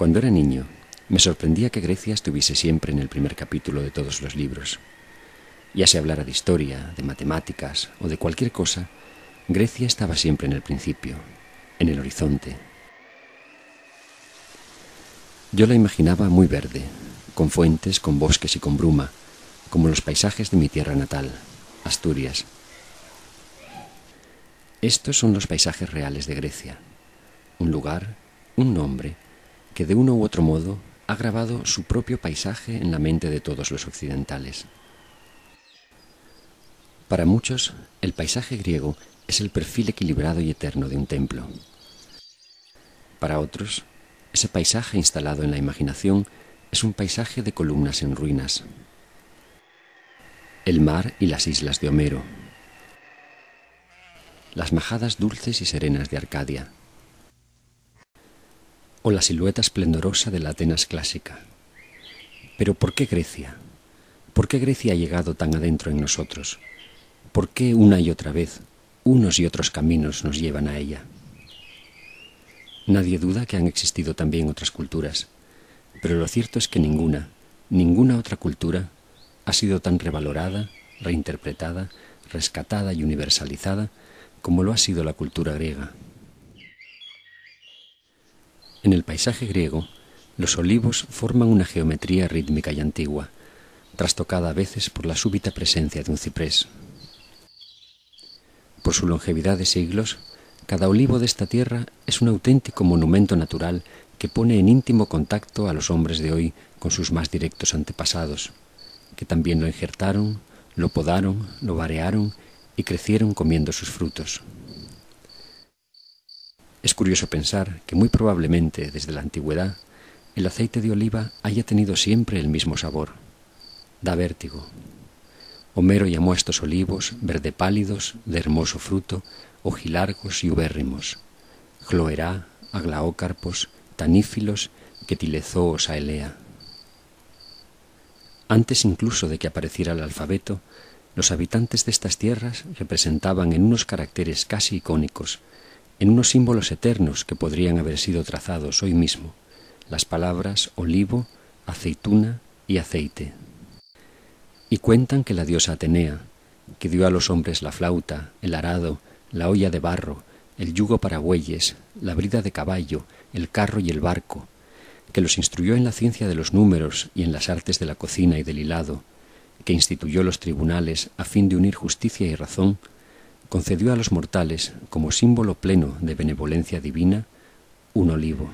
Cuando era niño, me sorprendía que Grecia estuviese siempre en el primer capítulo de todos los libros. Ya se hablara de historia, de matemáticas o de cualquier cosa, Grecia estaba siempre en el principio, en el horizonte. Yo la imaginaba muy verde, con fuentes, con bosques y con bruma, como los paisajes de mi tierra natal, Asturias. Estos son los paisajes reales de Grecia, un lugar, un nombre, que de uno u otro modo ha grabado su propio paisaje en la mente de todos los occidentales. Para muchos, el paisaje griego es el perfil equilibrado y eterno de un templo. Para otros, ese paisaje instalado en la imaginación es un paisaje de columnas en ruinas. El mar y las islas de Homero. Las majadas dulces y serenas de Arcadia. O la silueta esplendorosa de la Atenas clásica. Pero ¿por qué Grecia? ¿Por qué Grecia ha llegado tan adentro en nosotros? ¿Por qué una y otra vez, unos y otros caminos nos llevan a ella? Nadie duda que han existido también otras culturas, pero lo cierto es que ninguna otra cultura ha sido tan revalorada, reinterpretada, rescatada y universalizada como lo ha sido la cultura griega. En el paisaje griego, los olivos forman una geometría rítmica y antigua, trastocada a veces por la súbita presencia de un ciprés. Por su longevidad de siglos, cada olivo de esta tierra es un auténtico monumento natural que pone en íntimo contacto a los hombres de hoy con sus más directos antepasados, que también lo injertaron, lo podaron, lo varearon y crecieron comiendo sus frutos. Es curioso pensar que muy probablemente desde la antigüedad el aceite de oliva haya tenido siempre el mismo sabor. Da vértigo. Homero llamó a estos olivos verde pálidos, de hermoso fruto, ojilargos y ubérrimos, Cloerá, aglaócarpos, tanífilos, quetilezoos aelea. Antes incluso de que apareciera el alfabeto, los habitantes de estas tierras representaban en unos caracteres casi icónicos, en unos símbolos eternos que podrían haber sido trazados hoy mismo, las palabras olivo, aceituna y aceite. Y cuentan que la diosa Atenea, que dio a los hombres la flauta, el arado, la olla de barro, el yugo para bueyes, la brida de caballo, el carro y el barco, que los instruyó en la ciencia de los números y en las artes de la cocina y del hilado, que instituyó los tribunales a fin de unir justicia y razón, concedió a los mortales, como símbolo pleno de benevolencia divina, un olivo.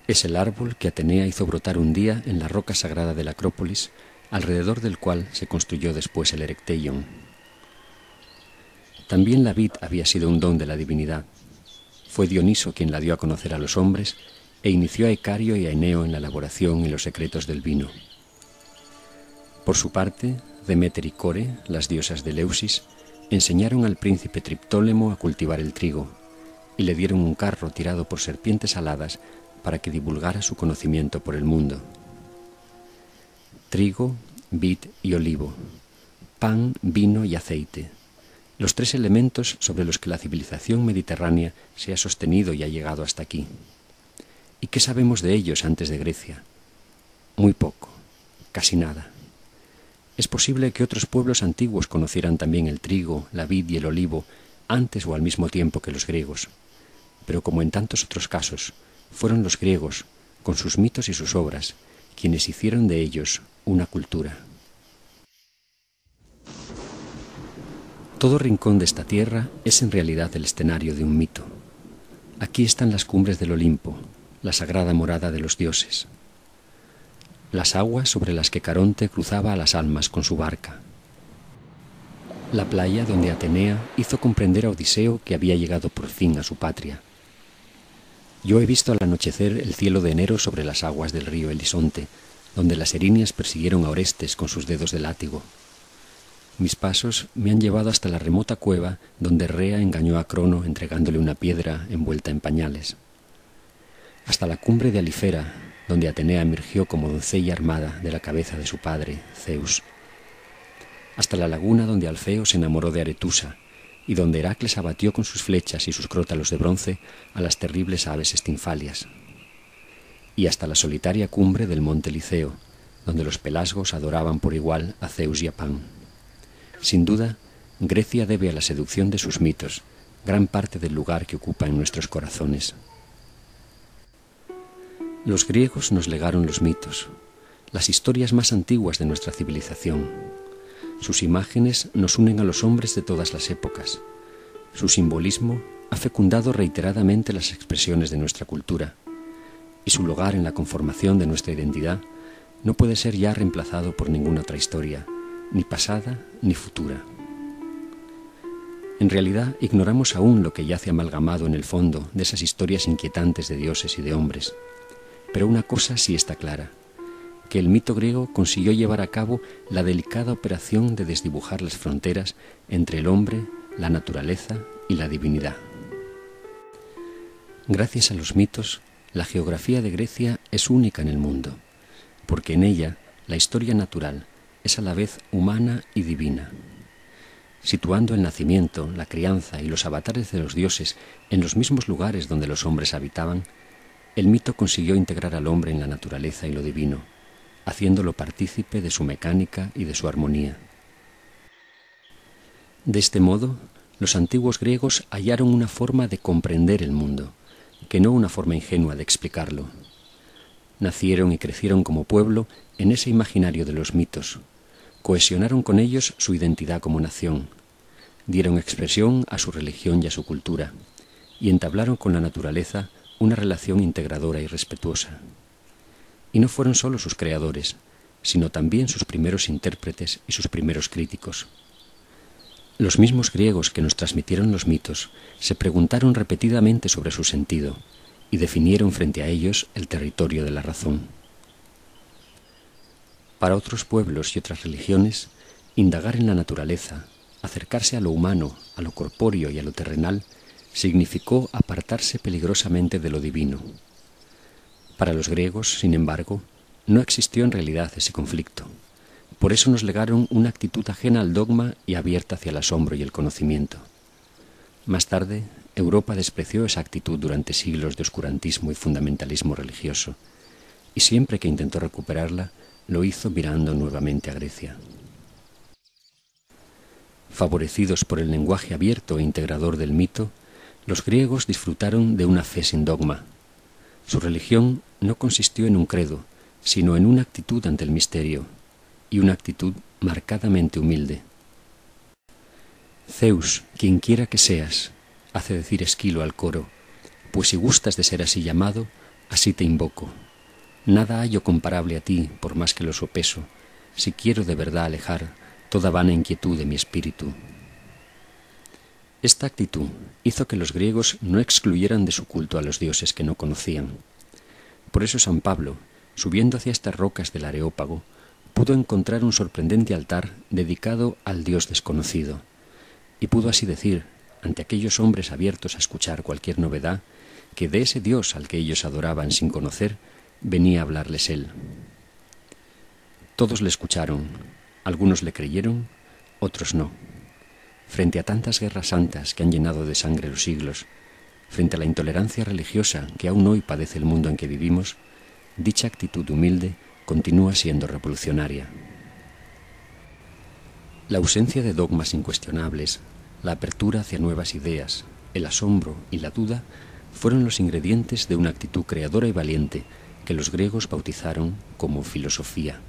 Es el árbol que Atenea hizo brotar un día en la roca sagrada de la Acrópolis, alrededor del cual se construyó después el Erecteion. También la vid había sido un don de la divinidad. Fue Dioniso quien la dio a conocer a los hombres e inició a Icario y a Eneo en la elaboración y los secretos del vino. Por su parte, Deméter y Core, las diosas de Eleusis, enseñaron al príncipe Triptólemo a cultivar el trigo y le dieron un carro tirado por serpientes aladas para que divulgara su conocimiento por el mundo. Trigo, vid y olivo, pan, vino y aceite, los tres elementos sobre los que la civilización mediterránea se ha sostenido y ha llegado hasta aquí. ¿Y qué sabemos de ellos antes de Grecia? Muy poco, casi nada. Es posible que otros pueblos antiguos conocieran también el trigo, la vid y el olivo antes o al mismo tiempo que los griegos, pero como en tantos otros casos, fueron los griegos, con sus mitos y sus obras, quienes hicieron de ellos una cultura. Todo rincón de esta tierra es en realidad el escenario de un mito. Aquí están las cumbres del Olimpo, la sagrada morada de los dioses. Las aguas sobre las que Caronte cruzaba a las almas con su barca. La playa donde Atenea hizo comprender a Odiseo que había llegado por fin a su patria. Yo he visto al anochecer el cielo de enero sobre las aguas del río Elisonte, donde las erinias persiguieron a Orestes con sus dedos de látigo. Mis pasos me han llevado hasta la remota cueva donde Rea engañó a Crono entregándole una piedra envuelta en pañales. Hasta la cumbre de Alifera, donde Atenea emergió como doncella armada de la cabeza de su padre, Zeus. Hasta la laguna donde Alfeo se enamoró de Aretusa, y donde Heracles abatió con sus flechas y sus crótalos de bronce a las terribles aves estinfalias, y hasta la solitaria cumbre del monte Liceo, donde los pelasgos adoraban por igual a Zeus y a Pan. Sin duda, Grecia debe a la seducción de sus mitos gran parte del lugar que ocupa en nuestros corazones. Los griegos nos legaron los mitos, las historias más antiguas de nuestra civilización. Sus imágenes nos unen a los hombres de todas las épocas. Su simbolismo ha fecundado reiteradamente las expresiones de nuestra cultura, y su lugar en la conformación de nuestra identidad no puede ser ya reemplazado por ninguna otra historia, ni pasada ni futura. En realidad, ignoramos aún lo que yace amalgamado en el fondo de esas historias inquietantes de dioses y de hombres. Pero una cosa sí está clara, que el mito griego consiguió llevar a cabo la delicada operación de desdibujar las fronteras entre el hombre, la naturaleza y la divinidad. Gracias a los mitos, la geografía de Grecia es única en el mundo, porque en ella la historia natural es a la vez humana y divina. Situando el nacimiento, la crianza y los avatares de los dioses en los mismos lugares donde los hombres habitaban, el mito consiguió integrar al hombre en la naturaleza y lo divino, haciéndolo partícipe de su mecánica y de su armonía. De este modo, los antiguos griegos hallaron una forma de comprender el mundo, que no una forma ingenua de explicarlo. Nacieron y crecieron como pueblo en ese imaginario de los mitos, cohesionaron con ellos su identidad como nación, dieron expresión a su religión y a su cultura, y entablaron con la naturaleza una relación integradora y respetuosa. Y no fueron solo sus creadores, sino también sus primeros intérpretes y sus primeros críticos. Los mismos griegos que nos transmitieron los mitos se preguntaron repetidamente sobre su sentido y definieron frente a ellos el territorio de la razón. Para otros pueblos y otras religiones, indagar en la naturaleza, acercarse a lo humano, a lo corpóreo y a lo terrenal, significó apartarse peligrosamente de lo divino. Para los griegos, sin embargo, no existió en realidad ese conflicto. Por eso nos legaron una actitud ajena al dogma y abierta hacia el asombro y el conocimiento. Más tarde, Europa despreció esa actitud durante siglos de oscurantismo y fundamentalismo religioso, y siempre que intentó recuperarla, lo hizo mirando nuevamente a Grecia. Favorecidos por el lenguaje abierto e integrador del mito, los griegos disfrutaron de una fe sin dogma. Su religión no consistió en un credo, sino en una actitud ante el misterio, y una actitud marcadamente humilde. Zeus, quien quiera que seas, hace decir Esquilo al coro, pues si gustas de ser así llamado, así te invoco. Nada hallo comparable a ti, por más que lo sopeso, si quiero de verdad alejar toda vana inquietud de mi espíritu. Esta actitud hizo que los griegos no excluyeran de su culto a los dioses que no conocían. Por eso San Pablo, subiendo hacia estas rocas del Areópago, pudo encontrar un sorprendente altar dedicado al Dios desconocido, y pudo así decir, ante aquellos hombres abiertos a escuchar cualquier novedad, que de ese Dios al que ellos adoraban sin conocer, venía a hablarles él. Todos le escucharon, algunos le creyeron, otros no. Frente a tantas guerras santas que han llenado de sangre los siglos, frente a la intolerancia religiosa que aún hoy padece el mundo en que vivimos, dicha actitud humilde continúa siendo revolucionaria. La ausencia de dogmas incuestionables, la apertura hacia nuevas ideas, el asombro y la duda fueron los ingredientes de una actitud creadora y valiente que los griegos bautizaron como filosofía.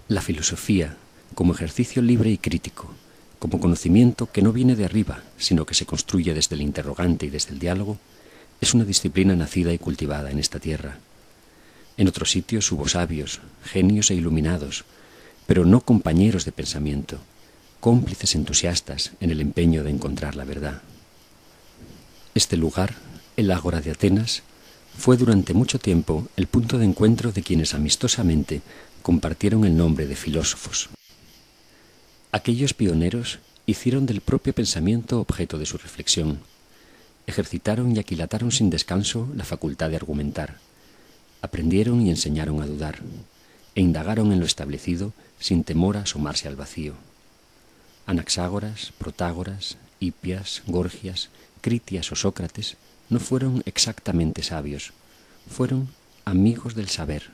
La filosofía, como ejercicio libre y crítico, como conocimiento que no viene de arriba, sino que se construye desde el interrogante y desde el diálogo, es una disciplina nacida y cultivada en esta tierra. En otros sitios hubo sabios, genios e iluminados, pero no compañeros de pensamiento, cómplices entusiastas en el empeño de encontrar la verdad. Este lugar, el Ágora de Atenas, fue durante mucho tiempo el punto de encuentro de quienes amistosamente compartieron el nombre de filósofos. Aquellos pioneros hicieron del propio pensamiento objeto de su reflexión, ejercitaron y aquilataron sin descanso la facultad de argumentar, aprendieron y enseñaron a dudar, e indagaron en lo establecido sin temor a asomarse al vacío. Anaxágoras, Protágoras, Hipias, Gorgias, Critias o Sócrates no fueron exactamente sabios, fueron amigos del saber,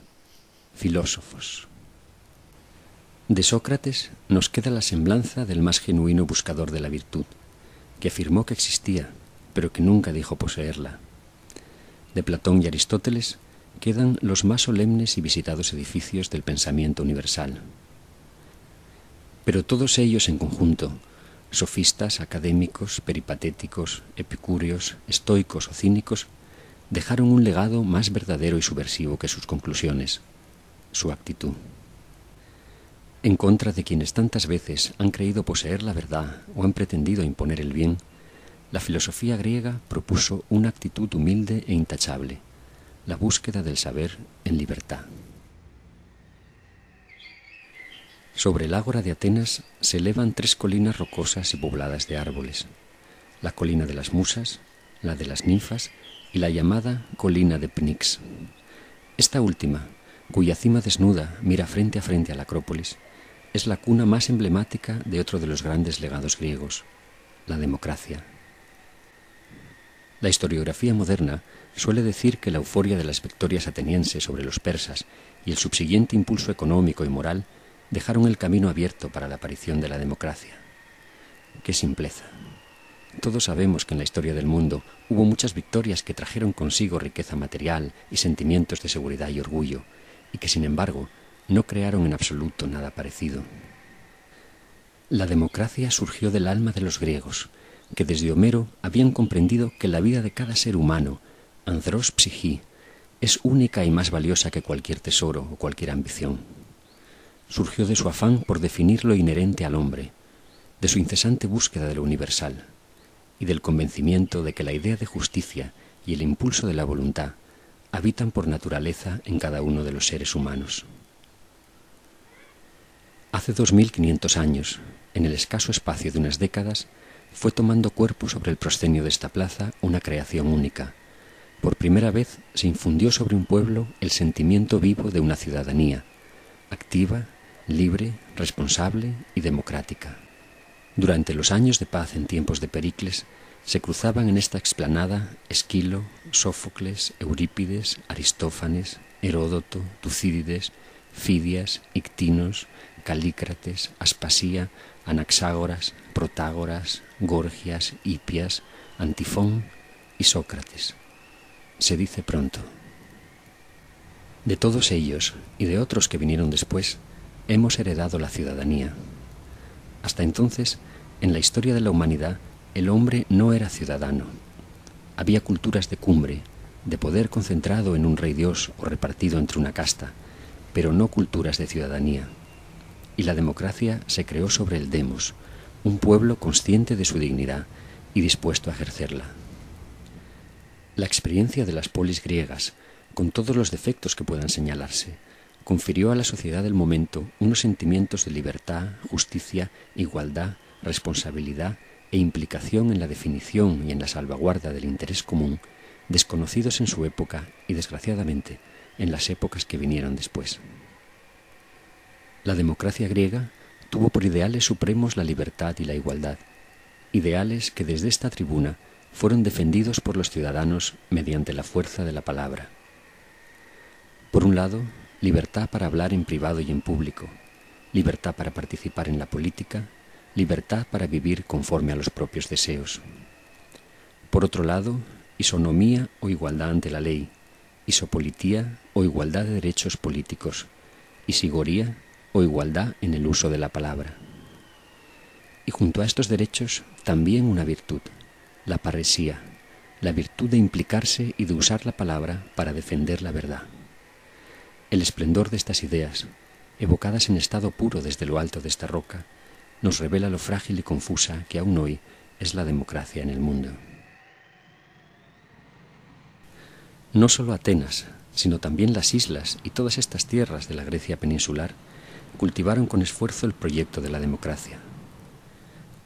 filósofos. De Sócrates nos queda la semblanza del más genuino buscador de la virtud, que afirmó que existía, pero que nunca dijo poseerla. De Platón y Aristóteles quedan los más solemnes y visitados edificios del pensamiento universal. Pero todos ellos en conjunto, sofistas, académicos, peripatéticos, epicúreos, estoicos o cínicos, dejaron un legado más verdadero y subversivo que sus conclusiones, su actitud. En contra de quienes tantas veces han creído poseer la verdad o han pretendido imponer el bien, la filosofía griega propuso una actitud humilde e intachable, la búsqueda del saber en libertad. Sobre el ágora de Atenas se elevan 3 colinas rocosas y pobladas de árboles, la colina de las musas, la de las ninfas y la llamada colina de Pnix. Esta última, cuya cima desnuda mira frente a frente a la Acrópolis, es la cuna más emblemática de otro de los grandes legados griegos, la democracia. La historiografía moderna suele decir que la euforia de las victorias atenienses sobre los persas y el subsiguiente impulso económico y moral dejaron el camino abierto para la aparición de la democracia. ¡Qué simpleza! Todos sabemos que en la historia del mundo hubo muchas victorias que trajeron consigo riqueza material y sentimientos de seguridad y orgullo, y que sin embargo no crearon en absoluto nada parecido. La democracia surgió del alma de los griegos, que desde Homero habían comprendido que la vida de cada ser humano, anthros psychi, es única y más valiosa que cualquier tesoro o cualquier ambición. Surgió de su afán por definir lo inherente al hombre, de su incesante búsqueda de lo universal, y del convencimiento de que la idea de justicia y el impulso de la voluntad habitan por naturaleza en cada uno de los seres humanos. Hace 2500 años, en el escaso espacio de unas décadas, fue tomando cuerpo sobre el proscenio de esta plaza una creación única. Por primera vez se infundió sobre un pueblo el sentimiento vivo de una ciudadanía, activa, libre, responsable y democrática. Durante los años de paz en tiempos de Pericles, se cruzaban en esta explanada Esquilo, Sófocles, Eurípides, Aristófanes, Heródoto, Tucídides, Fidias, Ictinos, Calícrates, Aspasía, Anaxágoras, Protágoras, Gorgias, Hipias, Antifón y Sócrates. Se dice pronto. De todos ellos y de otros que vinieron después, hemos heredado la ciudadanía. Hasta entonces, en la historia de la humanidad, el hombre no era ciudadano. Había culturas de cumbre, de poder concentrado en un rey dios o repartido entre una casta, pero no culturas de ciudadanía. Y la democracia se creó sobre el demos, un pueblo consciente de su dignidad y dispuesto a ejercerla. La experiencia de las polis griegas, con todos los defectos que puedan señalarse, confirió a la sociedad del momento unos sentimientos de libertad, justicia, igualdad, responsabilidad e implicación en la definición y en la salvaguarda del interés común, desconocidos en su época y, desgraciadamente, en las épocas que vinieron después. La democracia griega tuvo por ideales supremos la libertad y la igualdad, ideales que desde esta tribuna fueron defendidos por los ciudadanos mediante la fuerza de la palabra. Por un lado, libertad para hablar en privado y en público, libertad para participar en la política, libertad para vivir conforme a los propios deseos. Por otro lado, isonomía o igualdad ante la ley, isopolitía o igualdad de derechos políticos, isigoría o igualdad en el uso de la palabra. Y junto a estos derechos, también una virtud, la parresía, la virtud de implicarse y de usar la palabra para defender la verdad. El esplendor de estas ideas, evocadas en estado puro desde lo alto de esta roca, nos revela lo frágil y confusa que aún hoy es la democracia en el mundo. No solo Atenas, sino también las islas y todas estas tierras de la Grecia peninsular cultivaron con esfuerzo el proyecto de la democracia.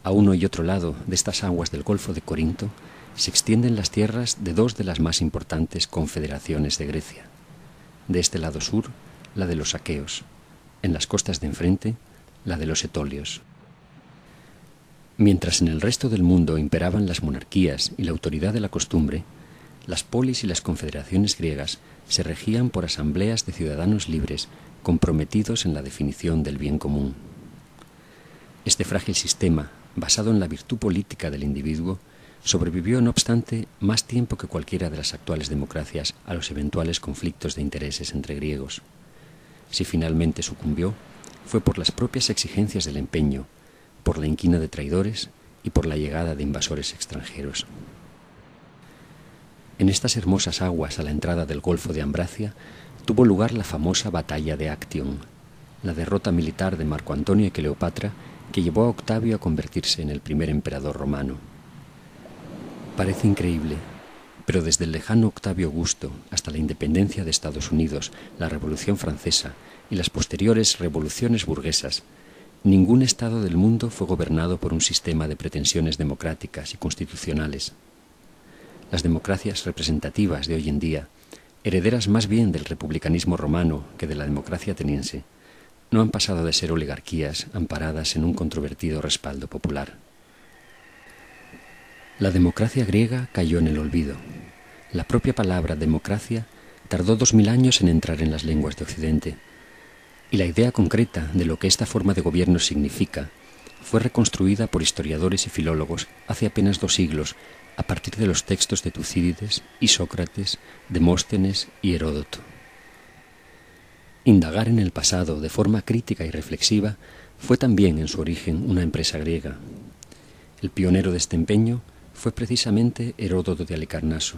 A uno y otro lado de estas aguas del Golfo de Corinto se extienden las tierras de 2 de las más importantes confederaciones de Grecia. De este lado sur, la de los aqueos, en las costas de enfrente, la de los etolios. Mientras en el resto del mundo imperaban las monarquías y la autoridad de la costumbre, las polis y las confederaciones griegas se regían por asambleas de ciudadanos libres comprometidos en la definición del bien común. Este frágil sistema, basado en la virtud política del individuo, sobrevivió, no obstante, más tiempo que cualquiera de las actuales democracias a los eventuales conflictos de intereses entre griegos. Si finalmente sucumbió, fue por las propias exigencias del empeño, por la inquina de traidores y por la llegada de invasores extranjeros. En estas hermosas aguas a la entrada del Golfo de Ambracia tuvo lugar la famosa batalla de Actium, la derrota militar de Marco Antonio y Cleopatra que llevó a Octavio a convertirse en el primer emperador romano. Parece increíble, pero desde el lejano Octavio Augusto hasta la independencia de Estados Unidos, la Revolución Francesa y las posteriores revoluciones burguesas, ningún estado del mundo fue gobernado por un sistema de pretensiones democráticas y constitucionales. Las democracias representativas de hoy en día, herederas más bien del republicanismo romano que de la democracia ateniense, no han pasado de ser oligarquías amparadas en un controvertido respaldo popular. La democracia griega cayó en el olvido. La propia palabra democracia tardó 2000 años en entrar en las lenguas de Occidente, y la idea concreta de lo que esta forma de gobierno significa fue reconstruida por historiadores y filólogos hace apenas 2 siglos a partir de los textos de Tucídides, Isócrates, Demóstenes y Heródoto. Indagar en el pasado de forma crítica y reflexiva fue también en su origen una empresa griega. El pionero de este empeño fue precisamente Heródoto de Halicarnaso,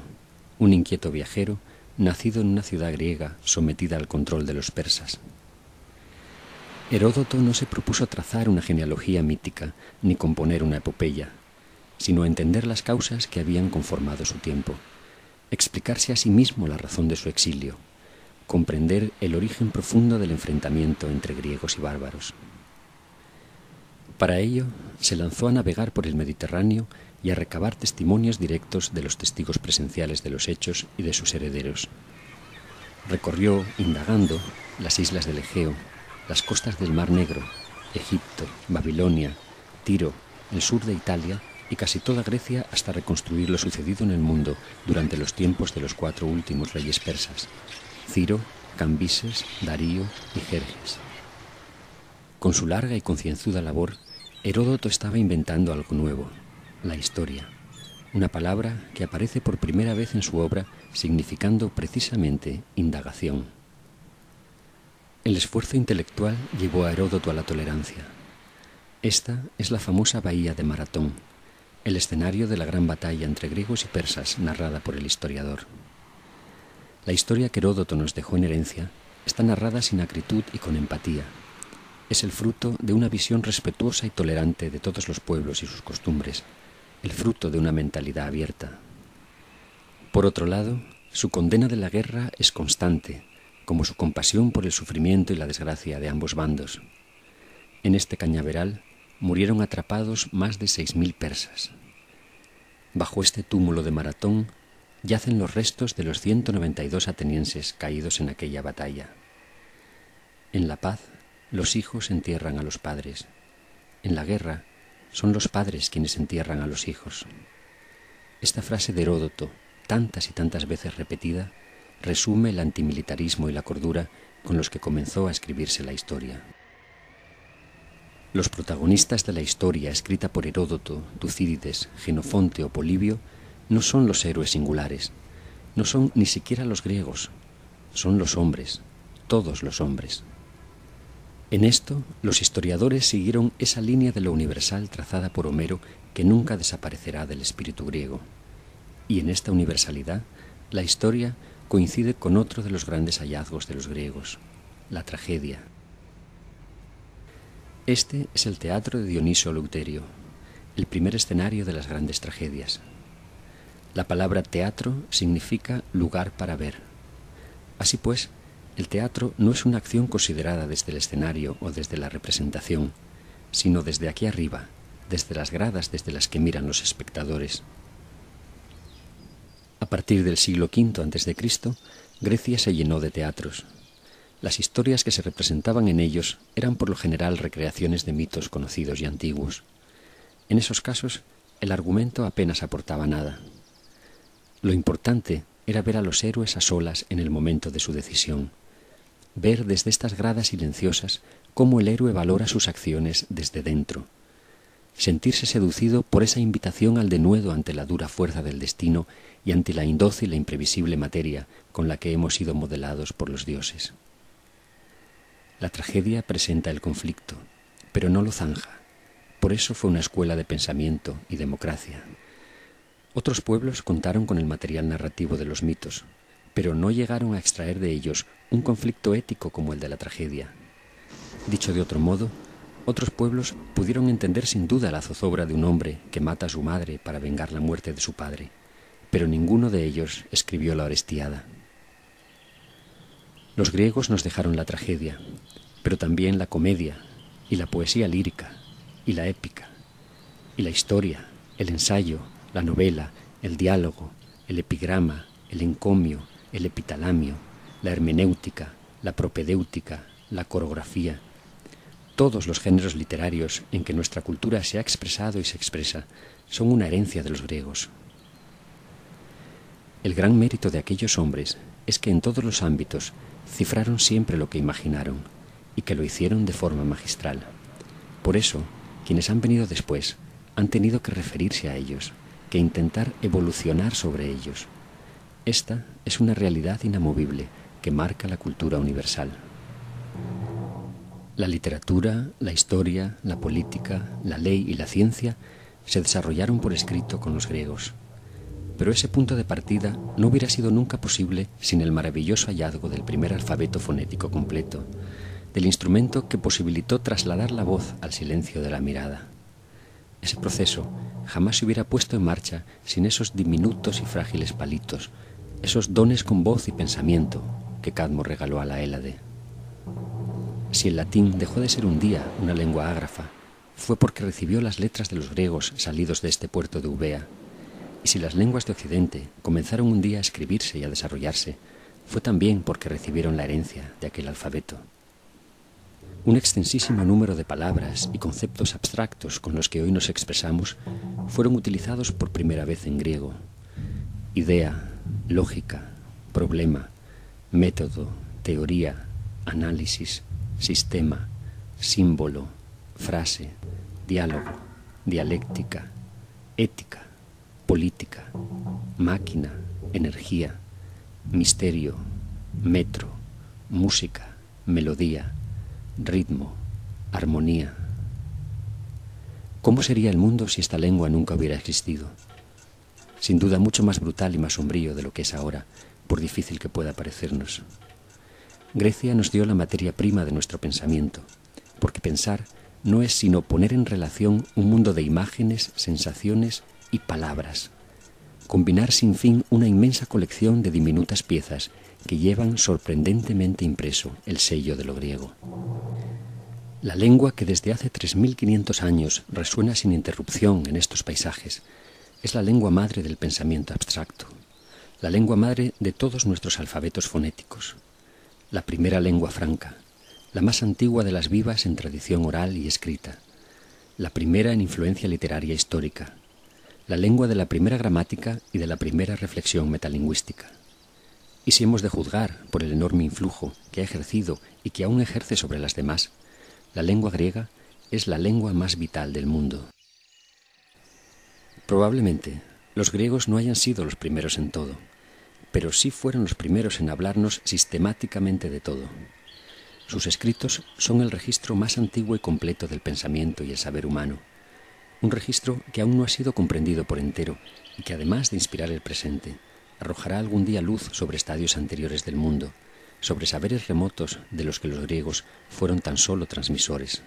un inquieto viajero nacido en una ciudad griega sometida al control de los persas. Heródoto no se propuso trazar una genealogía mítica ni componer una epopeya, sino entender las causas que habían conformado su tiempo, explicarse a sí mismo la razón de su exilio, comprender el origen profundo del enfrentamiento entre griegos y bárbaros. Para ello, se lanzó a navegar por el Mediterráneo y a recabar testimonios directos de los testigos presenciales de los hechos y de sus herederos. Recorrió, indagando, las islas del Egeo, las costas del Mar Negro, Egipto, Babilonia, Tiro, el sur de Italia y casi toda Grecia hasta reconstruir lo sucedido en el mundo durante los tiempos de los 4 últimos reyes persas, Ciro, Cambises, Darío y Jerjes. Con su larga y concienzuda labor, Heródoto estaba inventando algo nuevo, la historia, una palabra que aparece por primera vez en su obra significando precisamente indagación. El esfuerzo intelectual llevó a Heródoto a la tolerancia. Esta es la famosa bahía de Maratón, el escenario de la gran batalla entre griegos y persas narrada por el historiador. La historia que Heródoto nos dejó en herencia está narrada sin acritud y con empatía. Es el fruto de una visión respetuosa y tolerante de todos los pueblos y sus costumbres, el fruto de una mentalidad abierta. Por otro lado, su condena de la guerra es constante, como su compasión por el sufrimiento y la desgracia de ambos bandos. En este cañaveral murieron atrapados más de 6000 persas. Bajo este túmulo de Maratón yacen los restos de los 192 atenienses caídos en aquella batalla. En la paz, los hijos entierran a los padres. En la guerra, son los padres quienes entierran a los hijos. Esta frase de Heródoto, tantas y tantas veces repetida, resume el antimilitarismo y la cordura con los que comenzó a escribirse la historia. Los protagonistas de la historia escrita por Heródoto, Tucídides, Jenofonte o Polibio no son los héroes singulares, no son ni siquiera los griegos, son los hombres, todos los hombres. En esto, los historiadores siguieron esa línea de lo universal trazada por Homero que nunca desaparecerá del espíritu griego. Y en esta universalidad, la historia coincide con otro de los grandes hallazgos de los griegos, la tragedia. Este es el teatro de Dionisio Eleuterio, el primer escenario de las grandes tragedias. La palabra teatro significa lugar para ver. Así pues, el teatro no es una acción considerada desde el escenario o desde la representación, sino desde aquí arriba, desde las gradas desde las que miran los espectadores. A partir del siglo V a.C., Grecia se llenó de teatros. Las historias que se representaban en ellos eran por lo general recreaciones de mitos conocidos y antiguos. En esos casos, el argumento apenas aportaba nada. Lo importante era ver a los héroes a solas en el momento de su decisión, ver desde estas gradas silenciosas cómo el héroe valora sus acciones desde dentro, sentirse seducido por esa invitación al denuedo ante la dura fuerza del destino y ante la indócil e imprevisible materia con la que hemos sido modelados por los dioses. La tragedia presenta el conflicto, pero no lo zanja. Por eso fue una escuela de pensamiento y democracia. Otros pueblos contaron con el material narrativo de los mitos, pero no llegaron a extraer de ellos un conflicto ético como el de la tragedia. Dicho de otro modo, otros pueblos pudieron entender sin duda la zozobra de un hombre que mata a su madre para vengar la muerte de su padre, pero ninguno de ellos escribió la Orestiada. Los griegos nos dejaron la tragedia, pero también la comedia y la poesía lírica y la épica y la historia, el ensayo, la novela, el diálogo, el epigrama, el encomio, el epitalamio, la hermenéutica, la propedéutica, la coreografía. Todos los géneros literarios en que nuestra cultura se ha expresado y se expresa son una herencia de los griegos. El gran mérito de aquellos hombres es que en todos los ámbitos cifraron siempre lo que imaginaron y que lo hicieron de forma magistral. Por eso, quienes han venido después han tenido que referirse a ellos, que intentar evolucionar sobre ellos. Esta es una realidad inamovible que marca la cultura universal. La literatura, la historia, la política, la ley y la ciencia se desarrollaron por escrito con los griegos. Pero ese punto de partida no hubiera sido nunca posible sin el maravilloso hallazgo del primer alfabeto fonético completo, del instrumento que posibilitó trasladar la voz al silencio de la mirada. Ese proceso jamás se hubiera puesto en marcha sin esos diminutos y frágiles palitos, esos dones con voz y pensamiento que Cadmo regaló a la Hélade. Si el latín dejó de ser un día una lengua ágrafa, fue porque recibió las letras de los griegos salidos de este puerto de Eubea. Y si las lenguas de Occidente comenzaron un día a escribirse y a desarrollarse, fue también porque recibieron la herencia de aquel alfabeto. Un extensísimo número de palabras y conceptos abstractos con los que hoy nos expresamos fueron utilizados por primera vez en griego. Idea, lógica, problema, método, teoría, análisis, sistema, símbolo, frase, diálogo, dialéctica, ética, política, máquina, energía, misterio, metro, música, melodía, ritmo, armonía. ¿Cómo sería el mundo si esta lengua nunca hubiera existido? Sin duda mucho más brutal y más sombrío de lo que es ahora, por difícil que pueda parecernos. Grecia nos dio la materia prima de nuestro pensamiento, porque pensar no es sino poner en relación un mundo de imágenes, sensaciones y palabras, combinar sin fin una inmensa colección de diminutas piezas que llevan sorprendentemente impreso el sello de lo griego. La lengua que desde hace 3.500 años resuena sin interrupción en estos paisajes es la lengua madre del pensamiento abstracto, la lengua madre de todos nuestros alfabetos fonéticos, la primera lengua franca, la más antigua de las vivas en tradición oral y escrita, la primera en influencia literaria histórica, la lengua de la primera gramática y de la primera reflexión metalingüística. Y si hemos de juzgar por el enorme influjo que ha ejercido y que aún ejerce sobre las demás, la lengua griega es la lengua más vital del mundo. Probablemente los griegos no hayan sido los primeros en todo, pero sí fueron los primeros en hablarnos sistemáticamente de todo. Sus escritos son el registro más antiguo y completo del pensamiento y el saber humano, un registro que aún no ha sido comprendido por entero y que, además de inspirar el presente, arrojará algún día luz sobre estadios anteriores del mundo, sobre saberes remotos de los que los griegos fueron tan solo transmisores.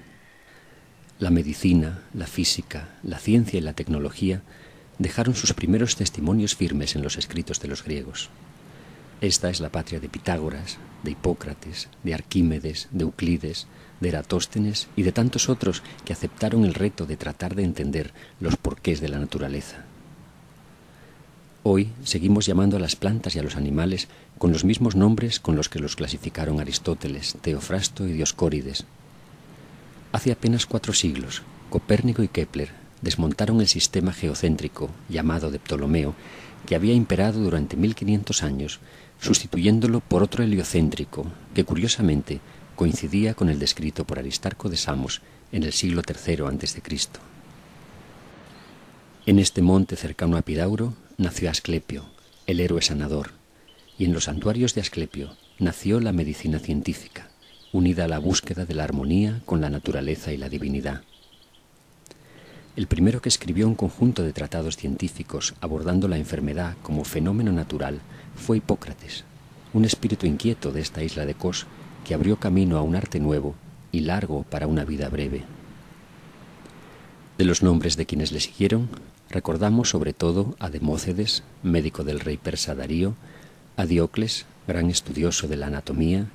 La medicina, la física, la ciencia y la tecnología dejaron sus primeros testimonios firmes en los escritos de los griegos. Esta es la patria de Pitágoras, de Hipócrates, de Arquímedes, de Euclides, de Eratóstenes y de tantos otros que aceptaron el reto de tratar de entender los porqués de la naturaleza. Hoy seguimos llamando a las plantas y a los animales con los mismos nombres con los que los clasificaron Aristóteles, Teofrasto y Dioscórides. Hace apenas 4 siglos, Copérnico y Kepler desmontaron el sistema geocéntrico llamado de Ptolomeo, que había imperado durante 1500 años, sustituyéndolo por otro heliocéntrico, que curiosamente coincidía con el descrito por Aristarco de Samos en el siglo III a.C. En este monte cercano a Epidauro nació Asclepio, el héroe sanador, y en los santuarios de Asclepio nació la medicina científica, unida a la búsqueda de la armonía con la naturaleza y la divinidad. El primero que escribió un conjunto de tratados científicos abordando la enfermedad como fenómeno natural fue Hipócrates, un espíritu inquieto de esta isla de Kos que abrió camino a un arte nuevo y largo para una vida breve. De los nombres de quienes le siguieron, recordamos sobre todo a Demócedes, médico del rey persa Darío, a Diocles, gran estudioso de la anatomía,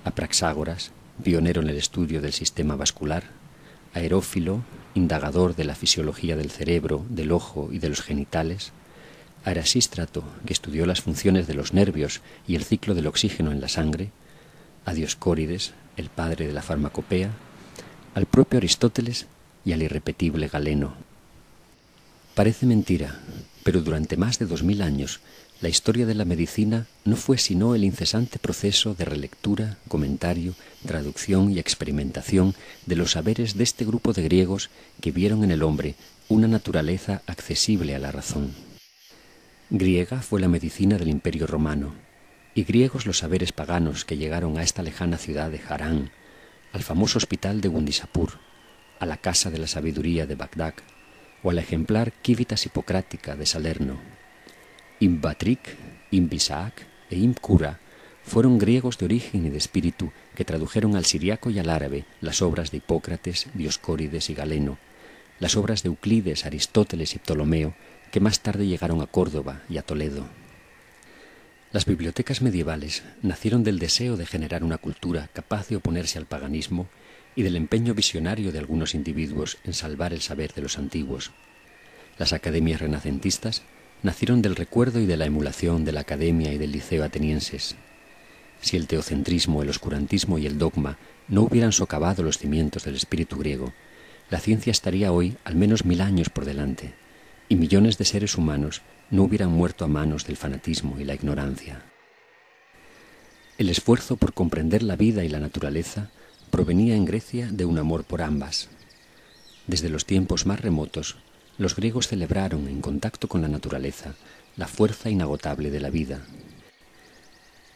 a Praxágoras, pionero en el estudio del sistema vascular, a Herófilo, indagador de la fisiología del cerebro, del ojo y de los genitales, a Erasístrato, que estudió las funciones de los nervios y el ciclo del oxígeno en la sangre, a Dioscórides, el padre de la farmacopea, al propio Aristóteles y al irrepetible Galeno. Parece mentira, pero durante más de 2000 años la historia de la medicina no fue sino el incesante proceso de relectura, comentario, traducción y experimentación de los saberes de este grupo de griegos que vieron en el hombre una naturaleza accesible a la razón. Griega fue la medicina del Imperio Romano, y griegos los saberes paganos que llegaron a esta lejana ciudad de Harán, al famoso hospital de Gundisapur, a la casa de la sabiduría de Bagdad, o a la ejemplar Civitas Hipocrática de Salerno. Imbatric, Imbisac e Imcura fueron griegos de origen y de espíritu que tradujeron al siriaco y al árabe las obras de Hipócrates, Dioscórides y Galeno, las obras de Euclides, Aristóteles y Ptolomeo, que más tarde llegaron a Córdoba y a Toledo. Las bibliotecas medievales nacieron del deseo de generar una cultura capaz de oponerse al paganismo y del empeño visionario de algunos individuos en salvar el saber de los antiguos. Las academias renacentistas nacieron del recuerdo y de la emulación de la academia y del liceo atenienses. Si el teocentrismo, el oscurantismo y el dogma no hubieran socavado los cimientos del espíritu griego, la ciencia estaría hoy al menos 1000 años por delante, y millones de seres humanos no hubieran muerto a manos del fanatismo y la ignorancia. El esfuerzo por comprender la vida y la naturaleza provenía en Grecia de un amor por ambas. Desde los tiempos más remotos, los griegos celebraron, en contacto con la naturaleza, la fuerza inagotable de la vida.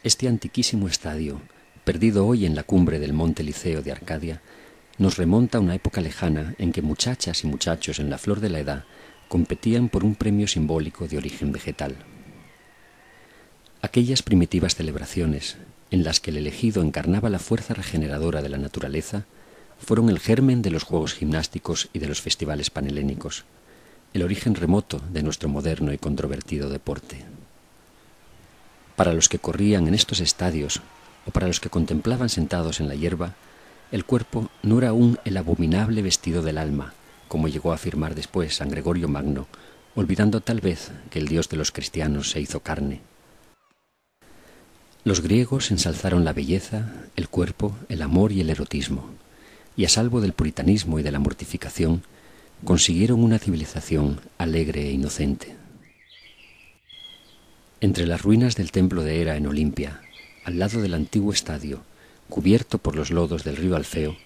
Este antiquísimo estadio, perdido hoy en la cumbre del monte Liceo de Arcadia, nos remonta a una época lejana en que muchachas y muchachos en la flor de la edad competían por un premio simbólico de origen vegetal. Aquellas primitivas celebraciones, en las que el elegido encarnaba la fuerza regeneradora de la naturaleza, fueron el germen de los juegos gimnásticos y de los festivales panhelénicos, el origen remoto de nuestro moderno y controvertido deporte. Para los que corrían en estos estadios, o para los que contemplaban sentados en la hierba, el cuerpo no era aún el abominable vestido del alma, como llegó a afirmar después San Gregorio Magno, olvidando tal vez que el Dios de los cristianos se hizo carne. Los griegos ensalzaron la belleza, el cuerpo, el amor y el erotismo, y a salvo del puritanismo y de la mortificación, consiguieron una civilización alegre e inocente. Entre las ruinas del templo de Hera en Olimpia, al lado del antiguo estadio, cubierto por los lodos del río Alfeo,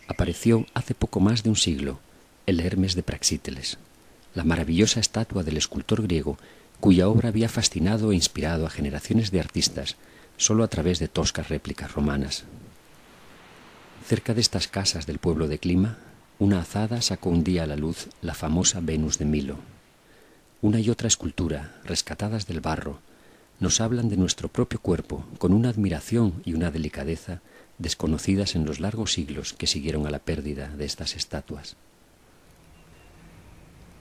apareció hace poco más de un siglo el Hermes de Praxíteles, la maravillosa estatua del escultor griego cuya obra había fascinado e inspirado a generaciones de artistas solo a través de toscas réplicas romanas. Cerca de estas casas del pueblo de Clima, una azada sacó un día a la luz la famosa Venus de Milo. Una y otra escultura, rescatadas del barro, nos hablan de nuestro propio cuerpo con una admiración y una delicadeza desconocidas en los largos siglos que siguieron a la pérdida de estas estatuas.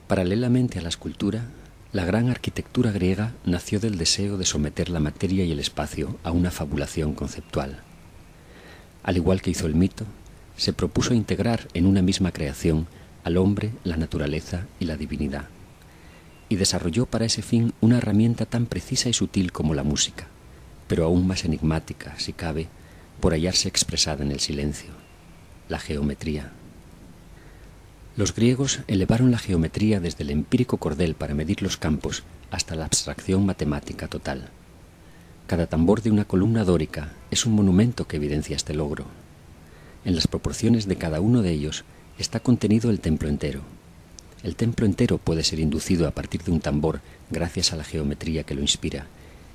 Paralelamente a la escultura, la gran arquitectura griega nació del deseo de someter la materia y el espacio a una fabulación conceptual. Al igual que hizo el mito, se propuso integrar en una misma creación al hombre, la naturaleza y la divinidad, y desarrolló para ese fin una herramienta tan precisa y sutil como la música, pero aún más enigmática, si cabe, por hallarse expresada en el silencio, la geometría. Los griegos elevaron la geometría desde el empírico cordel para medir los campos hasta la abstracción matemática total. Cada tambor de una columna dórica es un monumento que evidencia este logro. En las proporciones de cada uno de ellos está contenido el templo entero. El templo entero puede ser inducido a partir de un tambor gracias a la geometría que lo inspira,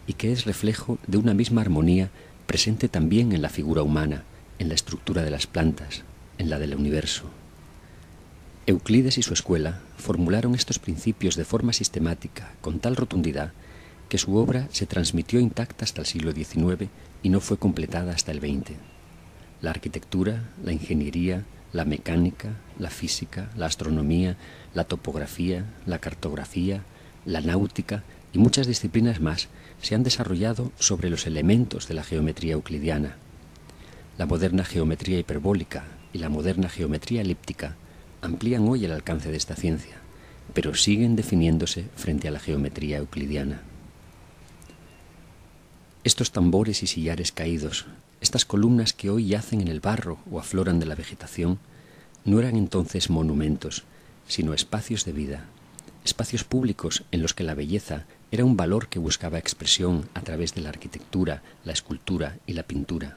y que es reflejo de una misma armonía presente también en la figura humana, en la estructura de las plantas, en la del universo. Euclides y su escuela formularon estos principios de forma sistemática, con tal rotundidad, que su obra se transmitió intacta hasta el siglo XIX y no fue completada hasta el XX. La arquitectura, la ingeniería, la mecánica, la física, la astronomía, la topografía, la cartografía, la náutica y muchas disciplinas más se han desarrollado sobre los elementos de la geometría euclidiana. La moderna geometría hiperbólica y la moderna geometría elíptica amplían hoy el alcance de esta ciencia, pero siguen definiéndose frente a la geometría euclidiana. Estos tambores y sillares caídos, estas columnas que hoy yacen en el barro o afloran de la vegetación, no eran entonces monumentos, sino espacios de vida, espacios públicos en los que la belleza era un valor que buscaba expresión a través de la arquitectura, la escultura y la pintura.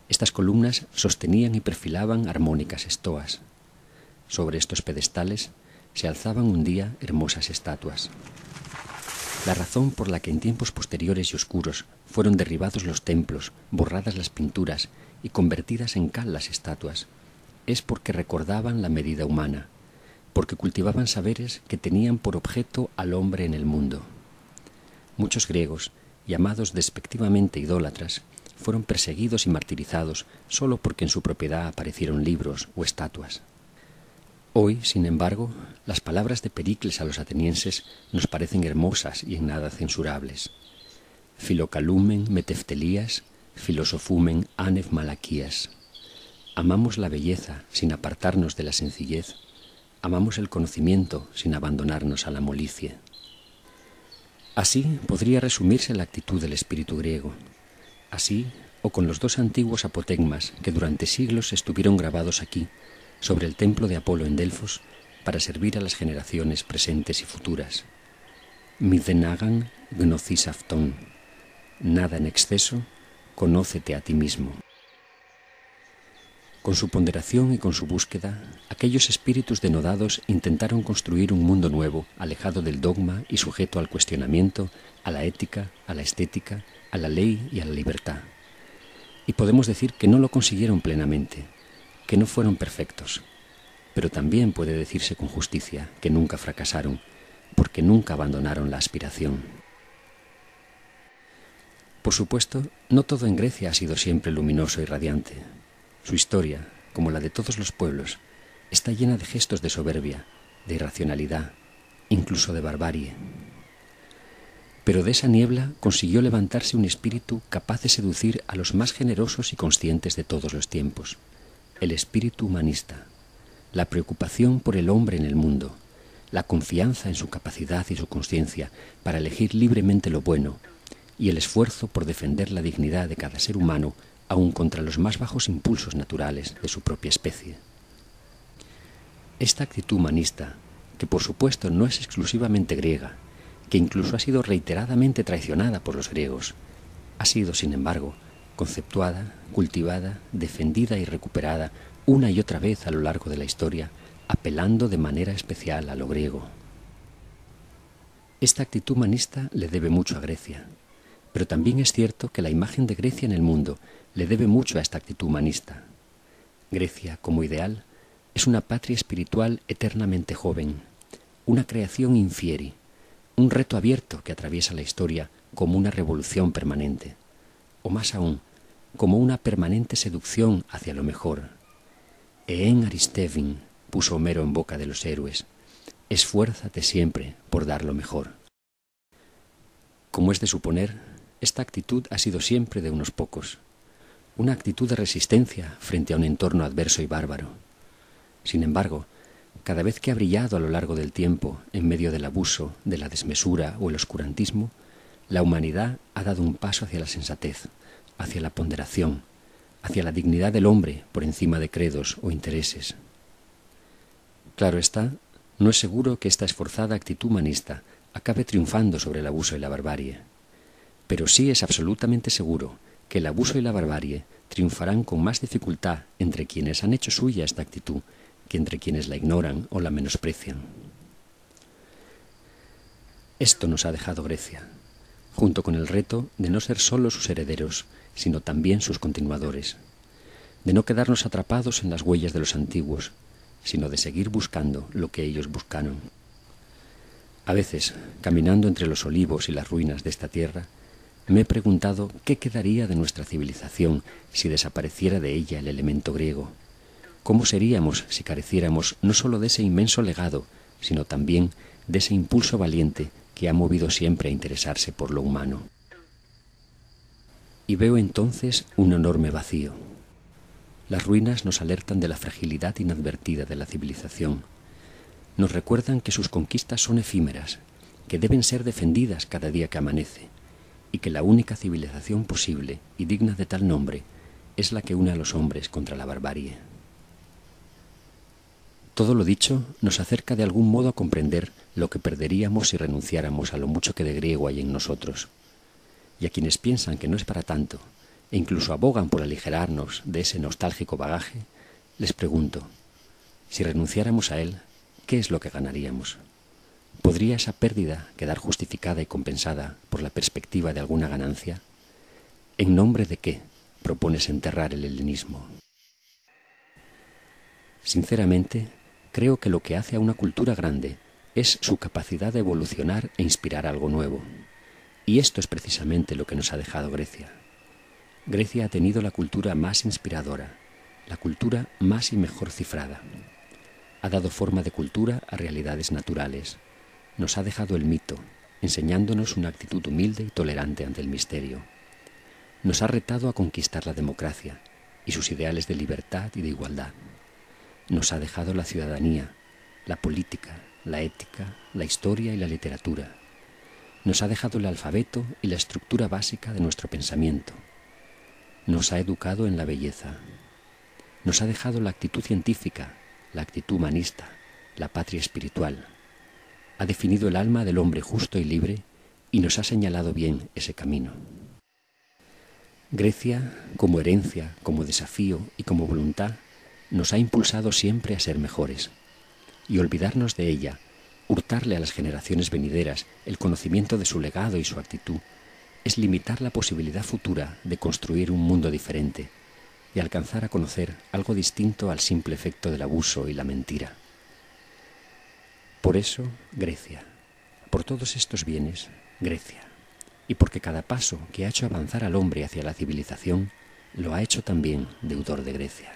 Estas columnas sostenían y perfilaban armónicas estoas. Sobre estos pedestales se alzaban un día hermosas estatuas. La razón por la que en tiempos posteriores y oscuros fueron derribados los templos, borradas las pinturas y convertidas en cal las estatuas, es porque recordaban la medida humana, porque cultivaban saberes que tenían por objeto al hombre en el mundo. Muchos griegos, llamados despectivamente idólatras, fueron perseguidos y martirizados solo porque en su propiedad aparecieron libros o estatuas. Hoy, sin embargo, las palabras de Pericles a los atenienses nos parecen hermosas y en nada censurables. Filocalumen meteftelías, filosofumen anef malaquías. Amamos la belleza sin apartarnos de la sencillez. Amamos el conocimiento sin abandonarnos a la molicie. Así podría resumirse la actitud del espíritu griego. Así, o con los dos antiguos apotegmas que durante siglos estuvieron grabados aquí, sobre el templo de Apolo en Delfos, para servir a las generaciones presentes y futuras. Midenagan gnosis afton. Nada en exceso, conócete a ti mismo. Con su ponderación y con su búsqueda, aquellos espíritus denodados intentaron construir un mundo nuevo, alejado del dogma y sujeto al cuestionamiento, a la ética, a la estética, a la ley y a la libertad. Y podemos decir que no lo consiguieron plenamente, que no fueron perfectos, pero también puede decirse con justicia que nunca fracasaron, porque nunca abandonaron la aspiración. Por supuesto, no todo en Grecia ha sido siempre luminoso y radiante. Su historia, como la de todos los pueblos, está llena de gestos de soberbia, de irracionalidad, incluso de barbarie. Pero de esa niebla consiguió levantarse un espíritu capaz de seducir a los más generosos y conscientes de todos los tiempos. El espíritu humanista, la preocupación por el hombre en el mundo, la confianza en su capacidad y su conciencia para elegir libremente lo bueno y el esfuerzo por defender la dignidad de cada ser humano aun contra los más bajos impulsos naturales de su propia especie. Esta actitud humanista, que por supuesto no es exclusivamente griega, que incluso ha sido reiteradamente traicionada por los griegos, ha sido, sin embargo, conceptuada, cultivada, defendida y recuperada una y otra vez a lo largo de la historia, apelando de manera especial a lo griego. Esta actitud humanista le debe mucho a Grecia, pero también es cierto que la imagen de Grecia en el mundo le debe mucho a esta actitud humanista. Grecia, como ideal, es una patria espiritual eternamente joven, una creación infieri, un reto abierto que atraviesa la historia como una revolución permanente, o más aún, como una permanente seducción hacia lo mejor. En Aristevin, puso Homero en boca de los héroes, esfuérzate siempre por dar lo mejor. Como es de suponer, esta actitud ha sido siempre de unos pocos, una actitud de resistencia frente a un entorno adverso y bárbaro. Sin embargo, cada vez que ha brillado a lo largo del tiempo, en medio del abuso, de la desmesura o el oscurantismo, la humanidad ha dado un paso hacia la sensatez, hacia la ponderación, hacia la dignidad del hombre por encima de credos o intereses. Claro está, no es seguro que esta esforzada actitud humanista acabe triunfando sobre el abuso y la barbarie. Pero sí es absolutamente seguro que el abuso y la barbarie triunfarán con más dificultad entre quienes han hecho suya esta actitud que entre quienes la ignoran o la menosprecian. Esto nos ha dejado Grecia, junto con el reto de no ser solo sus herederos, sino también sus continuadores, de no quedarnos atrapados en las huellas de los antiguos, sino de seguir buscando lo que ellos buscaron. A veces, caminando entre los olivos y las ruinas de esta tierra, me he preguntado qué quedaría de nuestra civilización si desapareciera de ella el elemento griego. ¿Cómo seríamos si careciéramos no solo de ese inmenso legado, sino también de ese impulso valiente que ha movido siempre a interesarse por lo humano? Y veo entonces un enorme vacío. Las ruinas nos alertan de la fragilidad inadvertida de la civilización. Nos recuerdan que sus conquistas son efímeras, que deben ser defendidas cada día que amanece, y que la única civilización posible y digna de tal nombre es la que une a los hombres contra la barbarie. Todo lo dicho nos acerca de algún modo a comprender lo que perderíamos si renunciáramos a lo mucho que de griego hay en nosotros. Y a quienes piensan que no es para tanto, e incluso abogan por aligerarnos de ese nostálgico bagaje, les pregunto, si renunciáramos a él, ¿qué es lo que ganaríamos? ¿Podría esa pérdida quedar justificada y compensada por la perspectiva de alguna ganancia? ¿En nombre de qué propones enterrar el helenismo? Sinceramente, creo que lo que hace a una cultura grande es su capacidad de evolucionar e inspirar algo nuevo. Y esto es precisamente lo que nos ha dejado Grecia. Grecia ha tenido la cultura más inspiradora, la cultura más y mejor cifrada. Ha dado forma de cultura a realidades naturales. Nos ha dejado el mito, enseñándonos una actitud humilde y tolerante ante el misterio. Nos ha retado a conquistar la democracia y sus ideales de libertad y de igualdad. Nos ha dejado la ciudadanía, la política, la ética, la historia y la literatura. Nos ha dejado el alfabeto y la estructura básica de nuestro pensamiento. Nos ha educado en la belleza. Nos ha dejado la actitud científica, la actitud humanista, la patria espiritual. Ha definido el alma del hombre justo y libre y nos ha señalado bien ese camino. Grecia, como herencia, como desafío y como voluntad, nos ha impulsado siempre a ser mejores. Y olvidarnos de ella, hurtarle a las generaciones venideras el conocimiento de su legado y su actitud, es limitar la posibilidad futura de construir un mundo diferente y alcanzar a conocer algo distinto al simple efecto del abuso y la mentira. Por eso, Grecia. Por todos estos bienes, Grecia. Y porque cada paso que ha hecho avanzar al hombre hacia la civilización, lo ha hecho también deudor de Grecia.